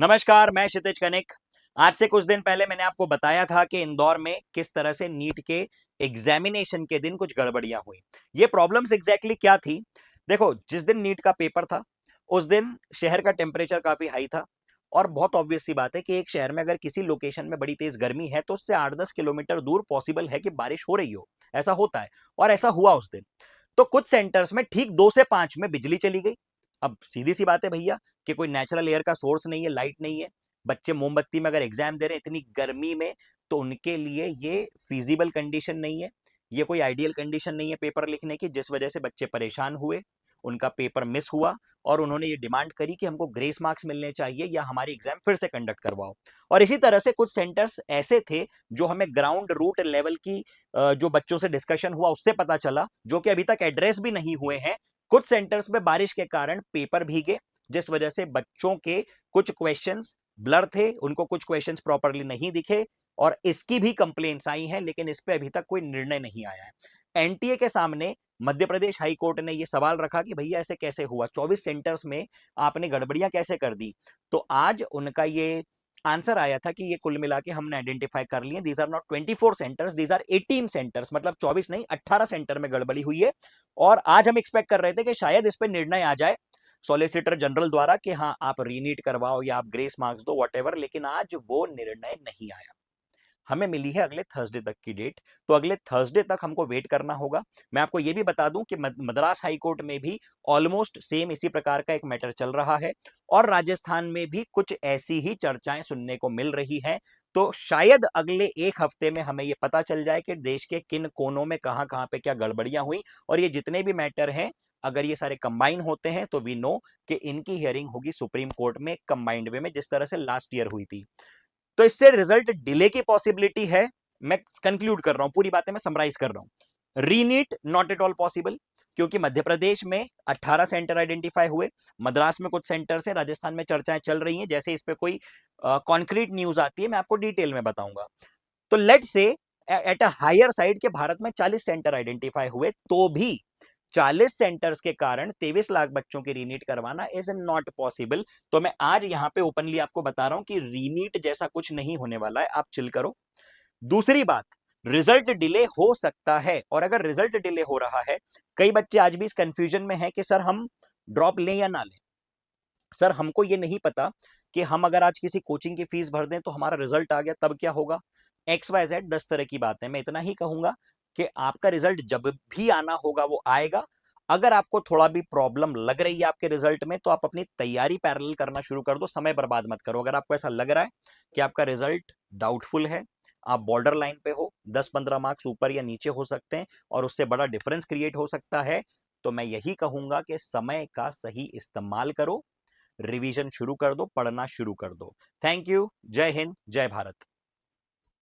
नमस्कार, मैं क्षितिज कनिक। आज से कुछ दिन पहले मैंने आपको बताया था कि इंदौर में किस तरह से नीट के एग्जामिनेशन के दिन कुछ गड़बड़ियां हुई। ये प्रॉब्लम्स एग्जैक्टली क्या थी? देखो, जिस दिन नीट का पेपर था उस दिन शहर का टेम्परेचर काफी हाई था। और बहुत ऑब्वियस सी बात है कि एक शहर में अगर किसी लोकेशन में बड़ी तेज गर्मी है तो उससे 8-10 किलोमीटर दूर पॉसिबल है कि बारिश हो रही हो। ऐसा होता है और ऐसा हुआ उस दिन। तो कुछ सेंटर्स में ठीक 2 से 5 में बिजली चली गई। अब सीधी सी बात है भैया कि कोई नेचुरल एयर का सोर्स नहीं है, लाइट नहीं है। बच्चे मोमबत्ती में अगर एग्जाम दे रहे हैं इतनी गर्मी में, तो उनके लिए ये फीजिबल कंडीशन नहीं है। ये कोई आइडियल कंडीशन नहीं है पेपर लिखने की, जिस वजह से बच्चे परेशान हुए, उनका पेपर मिस हुआ और उन्होंने ये डिमांड करी कि हमको ग्रेस मार्क्स मिलने चाहिए या हमारी एग्जाम फिर से कंडक्ट करवाओ। और इसी तरह से कुछ सेंटर्स ऐसे थे जो हमें ग्राउंड रूट लेवल की जो बच्चों से डिस्कशन हुआ उससे पता चला, जो कि अभी तक एड्रेस भी नहीं हुए हैं। कुछ सेंटर्स में बारिश के कारण पेपर भीगे, जिस वजह से बच्चों के कुछ क्वेश्चंस ब्लर थे, उनको कुछ क्वेश्चंस प्रॉपर्ली नहीं दिखे। और इसकी भी कंप्लेंट्स आई हैं, लेकिन इस पे अभी तक कोई निर्णय नहीं आया है। एनटीए के सामने मध्य प्रदेश हाई कोर्ट ने यह सवाल रखा कि भैया ऐसे कैसे हुआ, 24 सेंटर्स में आपने गड़बड़ियां कैसे कर दी? तो आज उनका ये आंसर आया था कि ये कुल मिला के हमने आइडेंटिफाई कर लिए, these are not 24 centres, these are 18 centres, मतलब 24 नहीं 18 सेंटर में गड़बड़ी हुई है। और आज हम एक्सपेक्ट कर रहे थे कि शायद इस पर निर्णय आ जाए सॉलिसिटर जनरल द्वारा कि हाँ आप रीनीट करवाओ या आप ग्रेस मार्क्स दो, वॉटेवर, लेकिन आज वो निर्णय नहीं आया। हमें मिली है अगले थर्सडे तक की डेट, तो अगले थर्सडे तक हमको वेट करना होगा। मैं आपको यह भी बता दूं कि मद्रास हाई कोर्ट में भी ऑलमोस्ट सेम इसी प्रकार का एक मैटर चल रहा है और राजस्थान में भी कुछ ऐसी ही चर्चाएं सुनने को मिल रही हैं। तो शायद अगले एक हफ्ते में हमें यह पता चल जाए कि देश के किन कोनों में कहां कहां पे क्या गड़बड़ियां हुई। और ये जितने भी मैटर हैं, अगर ये सारे कंबाइन होते हैं तो वी नो कि इनकी हियरिंग होगी सुप्रीम कोर्ट में कंबाइंड वे में, जिस तरह से लास्ट ईयर हुई थी। तो इससे रिजल्ट डिले की पॉसिबिलिटी है। मैं कंक्लूड कर रहा हूं, पूरी बातें मैं समराइज कर रहा हूं। रीनीट नॉट एट ऑल पॉसिबल, क्योंकि मध्य प्रदेश में 18 सेंटर आइडेंटिफाई हुए, मद्रास में कुछ सेंटर्स हैं, राजस्थान में चर्चाएं चल रही हैं। जैसे इस पे कोई कॉन्क्रीट न्यूज आती है मैं आपको डिटेल में बताऊंगा। तो लेट से एट अ हायर साइड के भारत में 40 सेंटर आइडेंटिफाई हुए, तो भी 40 सेंटर्स के कारण 23 लाख बच्चों की रीनीट करवाना इज नॉट पॉसिबल। तो मैं आज यहां पे ओपनली आपको बता रहा हूं कि रीनीट जैसा कुछ नहीं होने वाला है, आप चिल करो। दूसरी बात, रिजल्ट डिले हो सकता है, और अगर रिजल्ट डिले हो रहा है, कई बच्चे आज भी इस कंफ्यूजन में है कि सर हम ड्रॉप लें या ना लें। सर हमको ये नहीं पता कि हम अगर आज किसी कोचिंग की फीस भर दें तो हमारा रिजल्ट आ गया तब क्या होगा। XYZ 10 तरह की बात है। मैं इतना ही कहूंगा कि आपका रिजल्ट जब भी आना होगा वो आएगा। अगर आपको थोड़ा भी प्रॉब्लम लग रही है आपके रिजल्ट में, तो आप अपनी तैयारी पैरेलल करना शुरू कर दो, समय बर्बाद मत करो। अगर आपको ऐसा लग रहा है कि आपका रिजल्ट डाउटफुल है, आप बॉर्डर लाइन पे हो, 10-15 मार्क्स ऊपर या नीचे हो सकते हैं और उससे बड़ा डिफरेंस क्रिएट हो सकता है, तो मैं यही कहूंगा कि समय का सही इस्तेमाल करो, रिवीजन शुरू कर दो, पढ़ना शुरू कर दो। Thank you. जय हिंद, जय भारत।